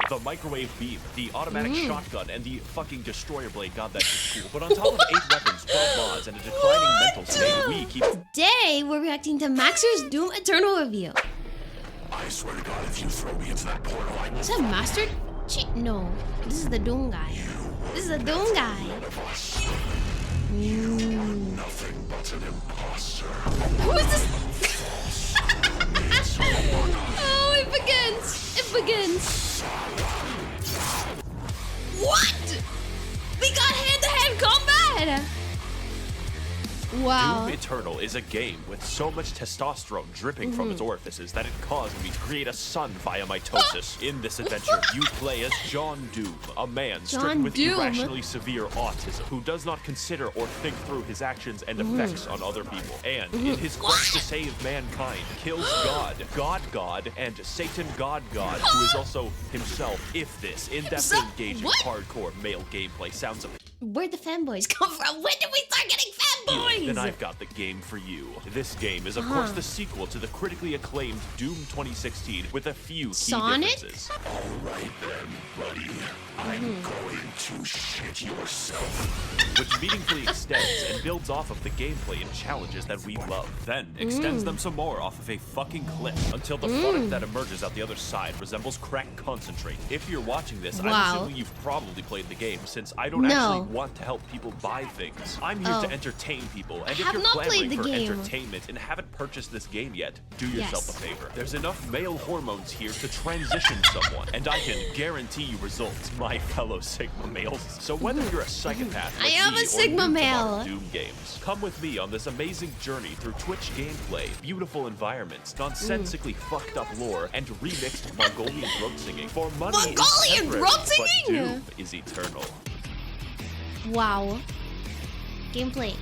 the microwave beam, the automatic shotgun, and the fucking destroyer blade. God, that's just cool. But on top of 8 weapons, 12 mods, and a declining mental state, we keep... Today, we're reacting to Max0r's Doom Eternal review. I swear to God, if you throw me into that portal, I will... Is that Master? No, this is the Doom guy. This is the Doom guy. Nothing but an imposter. Who is this? Oh, it begins. It begins. What? We got hand-to-hand combat. Wow. Doom Eternal is a game with so much testosterone dripping from its orifices that it caused me to create a son via mitosis. In this adventure, you play as John Doom, a man stricken with irrationally severe autism who does not consider or think through his actions and effects on other people. And in his quest to save mankind, kills God, and Satan God, who is also himself. If this in-depth and engaging hardcore male gameplay sounds of... Where'd the fanboys come from? When did we start getting fanboys? Then I've got the game for you. This game is, of course, the sequel to the critically acclaimed Doom 2016 with a few key differences. All right then, buddy. I'm going to shit yourself. Which meaningfully extends and builds off of the gameplay and challenges that we love. Then extends them some more off of a fucking cliff until the product that emerges out the other side resembles crack concentrate. If you're watching this, I'm assuming you've probably played the game since I don't actually want to help people buy things. I'm here to entertain people, and if you're clamoring for entertainment and haven't purchased this game yet, do yourself a favor. There's enough male hormones here to transition someone, and I can guarantee you results, my fellow Sigma males. So whether you're a psychopath like I am a Sigma male. Doom games, come with me on this amazing journey through Twitch gameplay, beautiful environments, nonsensically fucked up lore, and remixed Mongolian throat singing. For money Mongolian throat singing? But Doom is eternal. Wow. Gameplay.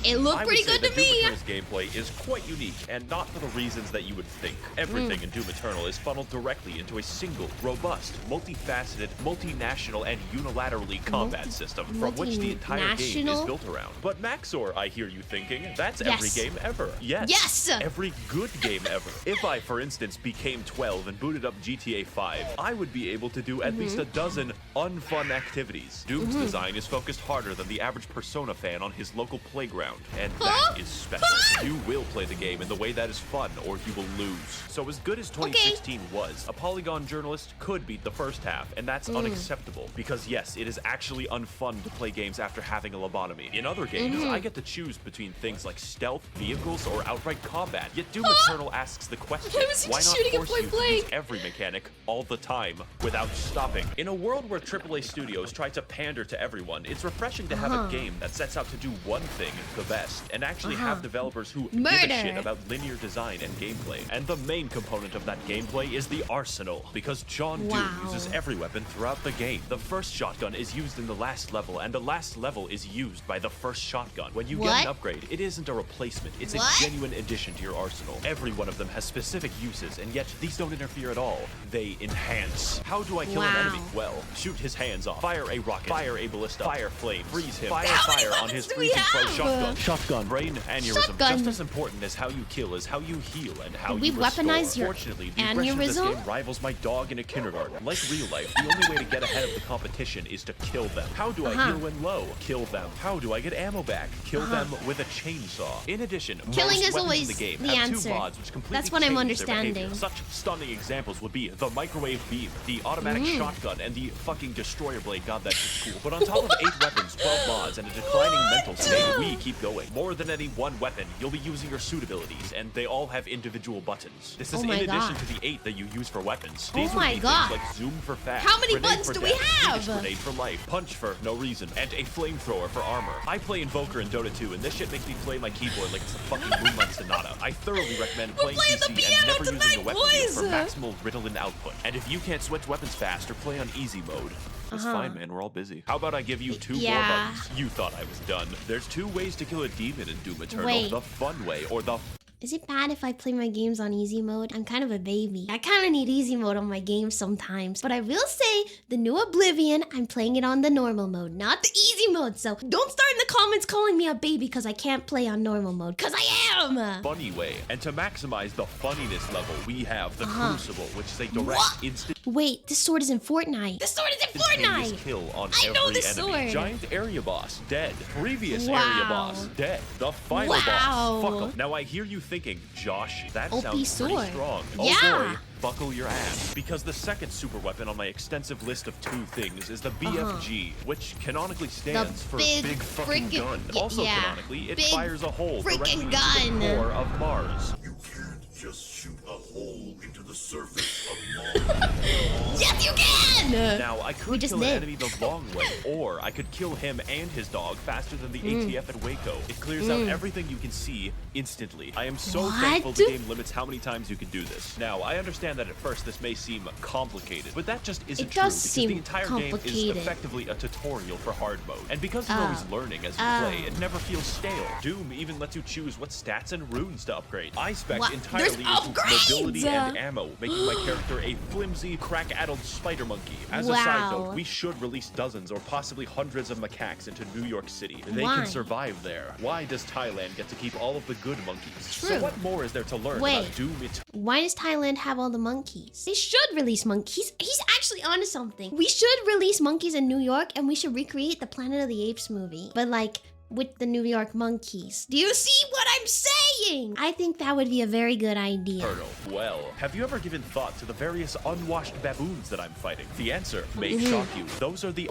It looked pretty good to me. Doom Eternal's gameplay is quite unique, and not for the reasons that you would think. Everything in Doom Eternal is funneled directly into a single, robust, multifaceted, multinational, and unilaterally combat system from which the entire game is built around. But Max0r, I hear you thinking, that's every game ever. Yes. Every good game ever. If I, for instance, became 12 and booted up GTA 5, I would be able to do at least a dozen unfun activities. Doom's design is focused harder than the average Persona fan on his local playground. And that is special. You will play the game in the way that is fun, or you will lose. So as good as 2016 was, a Polygon journalist could beat the first half, and that's unacceptable. Because yes, it is actually unfun to play games after having a lobotomy. In other games, I get to choose between things like stealth, vehicles, or outright combat. Yet Doom Eternal asks the question, why not force you to use every mechanic all the time without stopping? In a world where AAA studios try to pander to everyone, it's refreshing to have a game that sets out to do one thing the best, and actually have developers who give a shit about linear design and gameplay. And the main component of that gameplay is the arsenal, because John Doom uses every weapon throughout the game. The first shotgun is used in the last level, and the last level is used by the first shotgun. When you get an upgrade, it isn't a replacement, it's a genuine addition to your arsenal. Every one of them has specific uses, and yet these don't interfere at all. They enhance. How do I kill an enemy? Well, shoot his hands off, flare a rocket, fire a ballista, fire flame, freeze him, fire on his freezing pro shotgun, brain aneurysm. Just as important as how you kill is how you heal and how you restore. Weaponize your Fortunately, the aggression of this game rivals my dog in a kindergarten. Like real life, the only way to get ahead of the competition is to kill them. How do I heal when low? Kill them. How do I get ammo back? Kill them with a chainsaw. In addition, killing most is weapons always in the game the have answer. 2 mods which completely That's what I'm change their understanding. behavior. Such stunning examples would be the microwave beam, the automatic shotgun, and the fucking destroyer blade. God, that's just cool. But on top of 8 weapons, 12 mods, and a declining mental state, we keep going. More than any one weapon, you'll be using your suit abilities, and they all have individual buttons. This is in addition to the 8 that you use for weapons. These would be things like zoom for fast, how many grenade buttons for do we death, have? Phoenix grenade for life, punch for no reason, and a flamethrower for armor. I play Invoker in Dota 2, and this shit makes me play my keyboard like it's a fucking Moonlight Sonata. I thoroughly recommend playing PC and never using the weapon wheel for maximal Ritalin output. And if you can't switch weapons fast or play on easy mode, it's fine, man. We're all busy. How about I give you 2 more buttons? You thought I was done. There's 2 ways to kill a demon in Doom Eternal. The fun way or the Is it bad if I play my games on easy mode? I'm kind of a baby. I kind of need easy mode on my games sometimes. But I will say, the new Oblivion, I'm playing it on the normal mode, not the easy mode. So don't start in the comments calling me a baby because I can't play on normal mode. Because I am! Funny way. And to maximize the funniness level, we have the Crucible, which is a direct instant Wait, this sword is in Fortnite. This sword is in instantaneous Fortnite! kill on I know every this enemy. sword. Giant area boss, dead. Previous Wow. area boss, dead. The final Wow. boss, fuck 'em. Now I hear you thinking, Josh, that OP sounds pretty sword. strong. Yeah. Oh boy, buckle your ass. Because the second super weapon on my extensive list of 2 things is the BFG, which canonically stands for big Big Fucking frickin- Gun. y- Also yeah. canonically, it Big fires a hole directly frickin' into gun. the core of Mars. You can't just shoot a hole into the surface of Mars. Yes, you can! Now, I We could just kill an did. enemy the long way, or I could kill him and his dog faster than the ATF at Waco. It clears out everything you can see instantly. I am so What? thankful the game limits how many times you can do this. Now, I understand that at first this may seem complicated, but that just isn't It true does because seem the entire game is complicated. effectively a tutorial for hard mode. And because you're always learning as you play, it never feels stale. Doom even lets you choose what stats and runes to upgrade. I spec What? entirely There's into upgrades! mobility and ammo, making my character a flimsy, crack-addled spider monkey. As a side note, Wow. we should release dozens or possibly hundreds of macaques into New York City. They Why? can survive there. Why does Thailand get to keep all of the good monkeys? So True. what more is there to learn Wait. about Doom Why does Thailand have all the monkeys? They should release monkeys. He's actually onto something. We should release monkeys in New York and we should recreate the Planet of the Apes movie. But like, with the New York monkeys. Do you see what I'm saying? I think that would be a very good idea. Inferno? Well, have you ever given thought to the various unwashed baboons that I'm fighting? The answer may Mm-hmm. shock you. Those are the...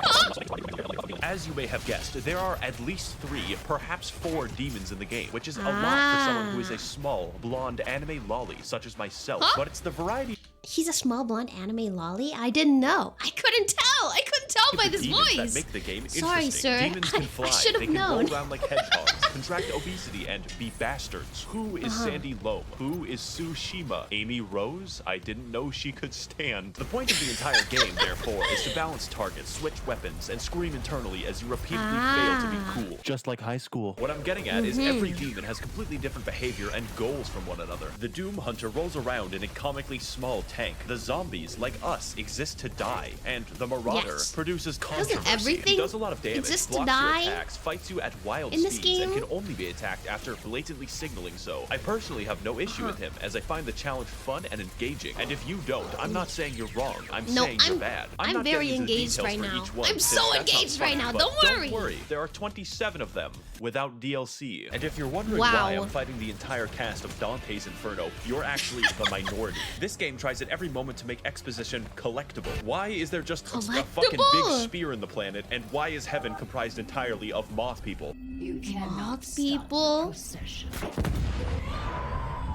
As you may have guessed, there are at least 3, perhaps 4 demons in the game, which is a lot for someone who is a small, blonde anime lolly, such as myself. Huh? But it's the variety He's a small blonde anime lolly? I didn't know. I couldn't tell. I couldn't tell by of the this demons that voice. make the game Sorry, interesting. sir. Demons can I fly, should have they can known. roll around like hedgehogs, contract obesity, and be bastards. Who is Sandy Loam? Who is Tsushima? Amy Rose? I didn't know she could stand. The point of the entire game, therefore, is to balance targets, switch weapons, and scream internally as you repeatedly fail to be cool. Just like high school. What I'm getting at is every demon has completely different behavior and goals from one another. The Doom Hunter rolls around in a comically small tank. The zombies, like us, exist to die. And the Marauder Yes. produces controversy. everything It does a lot of damage, exist to blocks die your attacks, fights you at wild in this speeds, and game? can only be attacked after blatantly signaling so. I personally have no issue with him, as I find the challenge fun and engaging. And if you don't, I'm not saying you're wrong. I'm No, saying you're bad. I'm not very getting into the engaged details right for now. each one, I'm since so that's not engaged right fun, now. but Don't worry. Don't worry. There are 27 of them without DLC. And if you're wondering Wow. why I'm fighting the entire cast of Dante's Inferno, you're actually the minority. This game tries at every moment to make exposition collectible. Why is there just a fucking big Collectible? spear in the planet, and why is heaven comprised entirely of moth people? You cannot Moth stop people? the procession.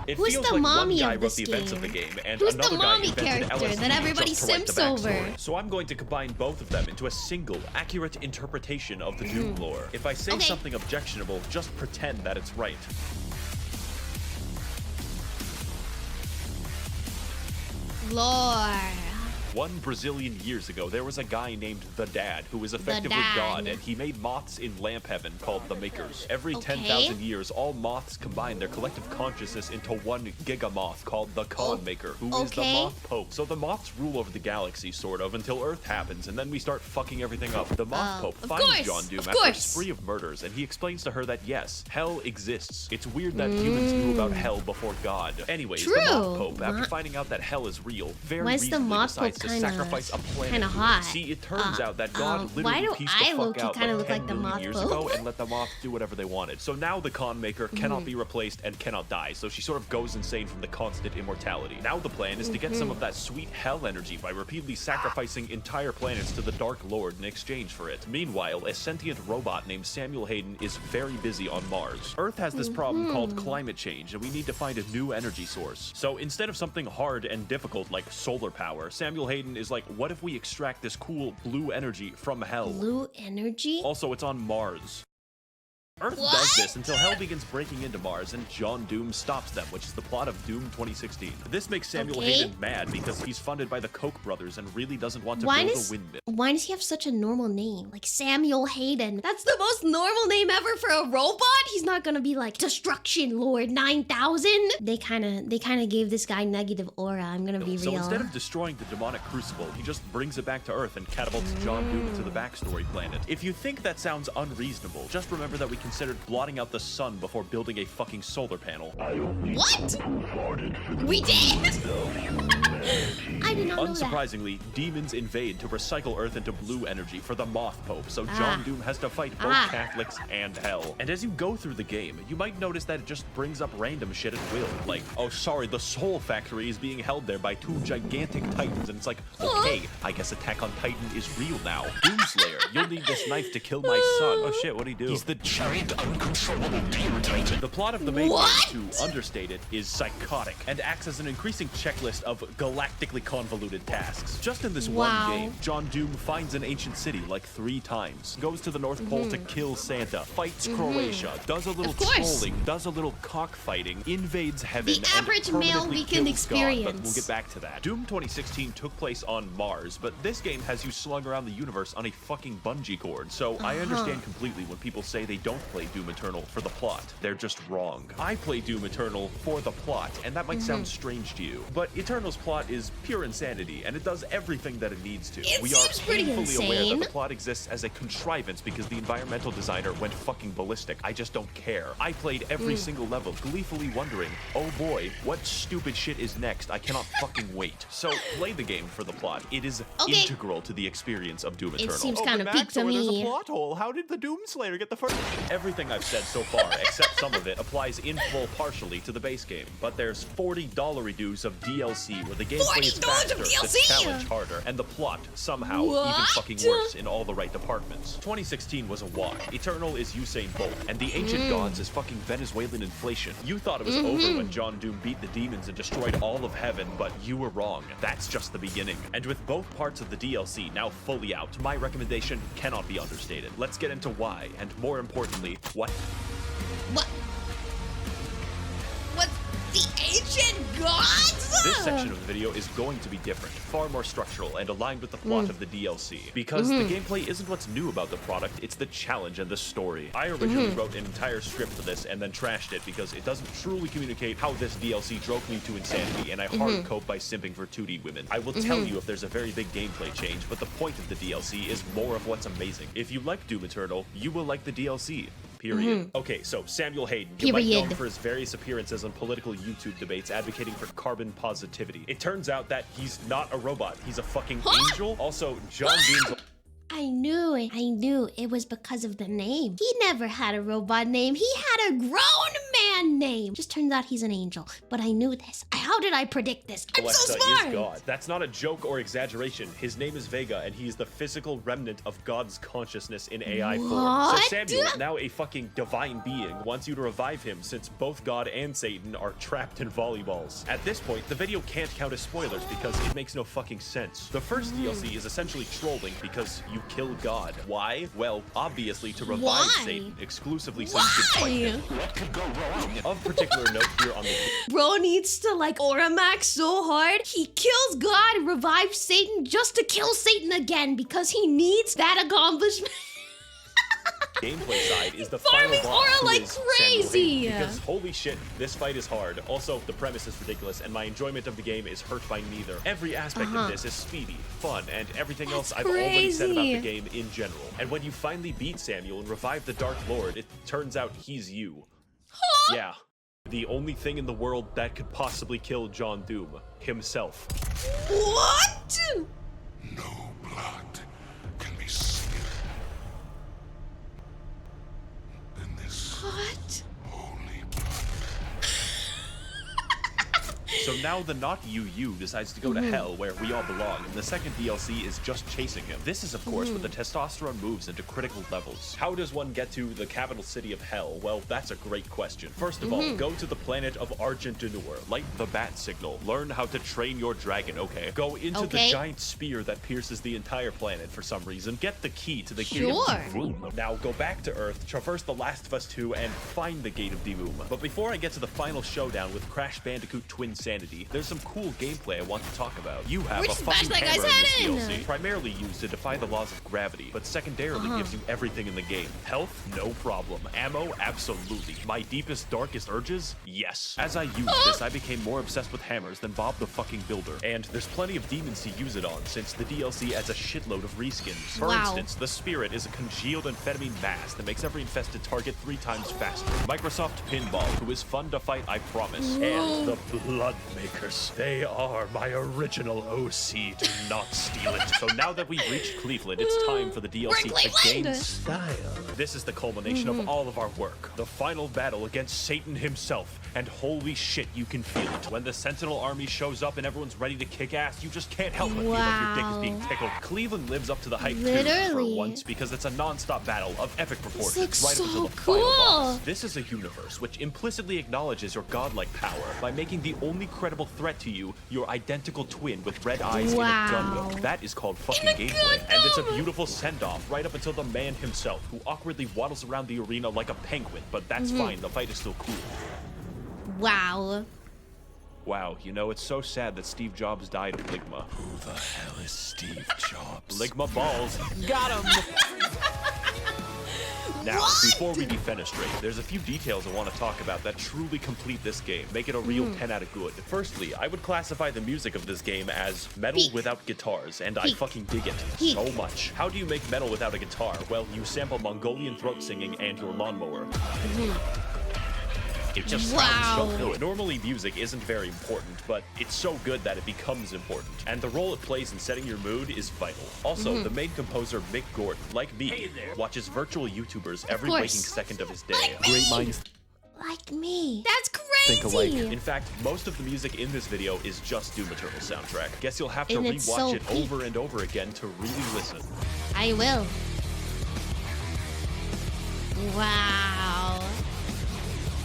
It Who's feels the like mommy one guy of wrote this the events of the game? game, and Who's the another guy mommy invented character LSD that everybody just to write the simps over? backstory. So I'm going to combine both of them into a single, accurate interpretation of the Doom lore. If I say Okay. something objectionable, just pretend that it's right. Lore. One Brazilian years ago, there was a guy named The Dad who was effectively Dad. God, and he made moths in lamp heaven called the Makers. Every Okay. 10,000 years, all moths combine their collective consciousness into one gigamoth called the Khan Maker, who is the okay. Moth Pope. So the moths rule over the galaxy, sort of, until Earth happens, and then we start fucking everything up. The Moth Pope of finds course, John Doom of after course. he's free of murders, and he explains to her that yes, hell exists. It's weird that humans knew about hell before God. Anyways, the True. Moth Pope, after What? finding out that hell is real, very Why is the reasonably Moth Pope decides to kinda- sacrifice a planet. kinda to it. hot? See, it turns out that God why literally do pieced I the fuck low-key out kinda like look 10 like the million Moth years Pope? ago and let the moths do whatever they wanted. So now the Khan Maker cannot be replaced and cannot die, so she sort of goes insane from the constant immortality. Now the plan is to get some of that sweet hell energy by repeatedly sacrificing entire planets to the Dark Lord in exchange for it. Meanwhile, a sentient robot named Samuel Hayden is very busy on Mars. Earth has this problem called climate change, and we need to find a new energy source. So instead of something hard and difficult like solar power, Samuel Hayden is like, what if we extract this cool blue energy from hell? Blue energy? Also, it's on Mars. Earth What? does this until Hell begins breaking into Mars and John Doom stops them, which is the plot of Doom 2016. This makes Samuel Okay. Hayden mad because he's funded by the Koch brothers and really doesn't want to Why build does a windmill. why does he have such a normal name? Like Samuel Hayden. That's the most normal name ever for a robot. He's not gonna be like Destruction Lord 9000. They kind of gave this guy negative aura. I'm gonna be So real. instead of destroying the demonic crucible, he just brings it back to Earth and catapults John Doom to the backstory planet. If you think that sounds unreasonable, just remember that we considered blotting out the sun before building a fucking solar panel. What? We did? I did not know that. Unsurprisingly, demons invade to recycle Earth into blue energy for the Moth Pope, so John Doom has to fight both Catholics and Hell. And as you go through the game, you might notice that it just brings up random shit at will. Like, oh sorry, the Soul Factory is being held there by 2 gigantic titans, and it's like, okay, I guess Attack on Titan is real now. Doomslayer, you'll need this knife to kill my son. Oh shit, what'd he do? He's the giant, uncontrollable demon titan. The plot of the main What? game, to understate it, is psychotic and acts as an increasing checklist of galactically convoluted tasks. Just in this Wow. one game, John Doom finds an ancient city like 3 times, goes to the North Pole to kill Santa, fights Croatia, does a little Of course. trolling, does a little cockfighting, invades heaven, The average and male permanently weekend kills God, but experience. we'll get back to that. Doom 2016 took place on Mars, but this game has you slung around the universe on a fucking bungee cord, so I understand completely when people say they don't play Doom Eternal for the plot. They're just wrong. I play Doom Eternal for the plot, and that might sound strange to you, but Eternal's plot is pure insanity, and it does everything that it needs to. It We are seems pretty painfully aware that insane. the plot exists as a contrivance because the environmental designer went fucking ballistic. I just don't care. I played every single level, gleefully wondering, oh boy, what stupid shit is next? I cannot fucking wait. So play the game for the plot. It is Okay. integral to the experience of Doom Eternal. seems kinda but peak to Max0r, there's me. a plot hole. How did the Doomslayer get the first? Everything I've said so far, except some of it, applies in full partially to the base game. But there's $40 reduce of DLC where the gameplay is $40 faster, of the DLC? challenge harder, and the plot somehow even What? fucking worse in all the right departments. 2016 was a walk. Eternal is Usain Bolt, and the ancient gods is fucking Venezuelan inflation. You thought it was over when John Doom beat the demons and destroyed all of heaven, but you were wrong. That's just the beginning. And with both parts of the DLC now fully out, my recommendation cannot be understated. Let's get into why, and more importantly, what. What? What? The ancient gods? This section of the video is going to be different, far more structural, and aligned with the plot of the DLC. Because the gameplay isn't what's new about the product, it's the challenge and the story. I originally wrote an entire script for this and then trashed it because it doesn't truly communicate how this DLC drove me to insanity, and I hard cope by simping for 2D women. I will tell you if there's a very big gameplay change, but the point of the DLC is more of what's amazing. If you like Doom Eternal, you will like the DLC. Period. Okay, so Samuel Hayden, you might know him Period. for his various appearances on political YouTube debates advocating for carbon positivity. It turns out that he's not a robot, he's a fucking angel. Also, John Doom's I knew it. I knew it was because of the name. He never had a robot name. He had a grown man name. Just turns out he's an angel. But I knew this. How did I predict this? I'm so Alexa smart. is God. That's not a joke or exaggeration. His name is Vega, and he is the physical remnant of God's consciousness in AI form. So What? Samuel, now a fucking divine being, wants you to revive him since both God and Satan are trapped in volleyballs. At this point, the video can't count as spoilers because it makes no fucking sense. The first DLC is essentially trolling because you kill God. Why? Well, obviously to revive Why? Satan exclusively so you can fight him. Why? What could go wrong? Of particular note here on the Bro needs to like aura max so hard. He kills God and revives Satan just to kill Satan again because he needs that accomplishment. gameplay side is the Farming final boss, aura who like is Samuel crazy. Hayden, because holy shit, this fight is hard. Also, the premise is ridiculous, and my enjoyment of the game is hurt by neither. Every aspect of this is speedy, fun, and everything else I've already said about the crazy. game in general. And when you finally beat Samuel and revive the Dark Lord, it turns out he's you. Yeah. The only thing in the world that could possibly kill John Doom himself. What? No blood can be sweeter than this What? holy blood. So now the not you decides to go to hell where we all belong, and the second DLC is just chasing him. This is, of course, where the testosterone moves into critical levels. How does one get to the capital city of hell? Well, that's a great question. First of all, go to the planet of Argentinur, light the bat signal, learn how to train your dragon, okay? Go into the giant spear that pierces the entire planet for some reason, get the key to the gate of Divum. Now go back to Earth, traverse the Last of Us 2, and find the gate of Divum. But before I get to the final showdown with Crash Bandicoot Twin Sanity, there's some cool gameplay I want to talk about. You have a fucking hammer in this DLC, primarily used to defy the laws of gravity, but secondarily gives you everything in the game. Health? No problem. Ammo? Absolutely. My deepest, darkest urges? Yes. As I used this, I became more obsessed with hammers than Bob the fucking Builder. And there's plenty of demons to use it on, since the DLC adds a shitload of reskins. For instance, the Spirit is a congealed amphetamine mass that makes every infested target 3 times faster. Microsoft Pinball, who is fun to fight, I promise. And the Blood Makers. They are my original OC. Do not steal it. So now that we've reached Cleveland, it's time for the DLC to gain style. This is the culmination of all of our work. The final battle against Satan himself. And holy shit, you can feel it. When the Sentinel army shows up and everyone's ready to kick ass, you just can't help but feel like your dick is being tickled. Cleveland lives up to the hype too, for once, because it's a non-stop battle of epic proportions right up until the final boss. This is a universe which implicitly acknowledges your godlike power by making the only credible threat to you your identical twin with red eyes in a Gundam. That is called fucking gameplay, and it's a beautiful send-off right up until the man himself, who awkwardly waddles around the arena like a penguin, but that's fine, the fight is still cool. Wow. Wow, you know, it's so sad that Steve Jobs died of Ligma. Who the hell is Steve Jobs? Ligma balls. Got him! Now, before we defenestrate, there's a few details I want to talk about that truly complete this game, make it a real 10 out of good. Firstly, I would classify the music of this game as metal without guitars, and I fucking dig it so much. How do you make metal without a guitar? Well, you sample Mongolian throat singing and your lawnmower. It just sounds so good. Normally, music isn't very important, but it's so good that it becomes important. And the role it plays in setting your mood is vital. Also, the main composer, Mick Gordon, like me, watches virtual YouTubers every waking second of his day. Great minds like me. That's crazy. think alike. In fact, most of the music in this video is just Doom Eternal soundtrack. Guess you'll have to rewatch it over and over again to really listen. I will. Wow.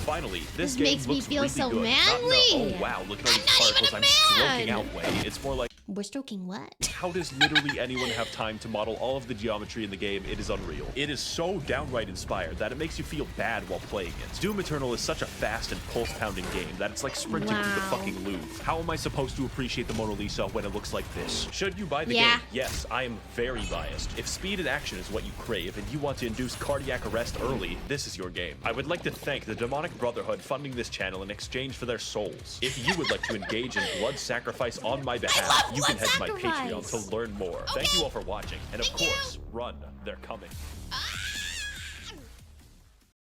Finally, this game makes me looks feel really so good. manly. Oh wow, look at all these particles I'm stroking out way. It's more like, we're stroking what? how does literally anyone have time to model all of the geometry in the game? It is unreal. It is so downright inspired that it makes you feel bad while playing it. Doom Eternal is such a fast and pulse-pounding game that it's like sprinting through the fucking Louvre. How am I supposed to appreciate the Mona Lisa when it looks like this? Should you buy the game? Yes, I am very biased. If speed and action is what you crave and you want to induce cardiac arrest early, this is your game. I would like to thank the Demonic Brotherhood funding this channel in exchange for their souls. If you would like to engage in blood sacrifice on my behalf, you can head to my Patreon to learn more. Thank you all for watching, and of course, run, they're coming.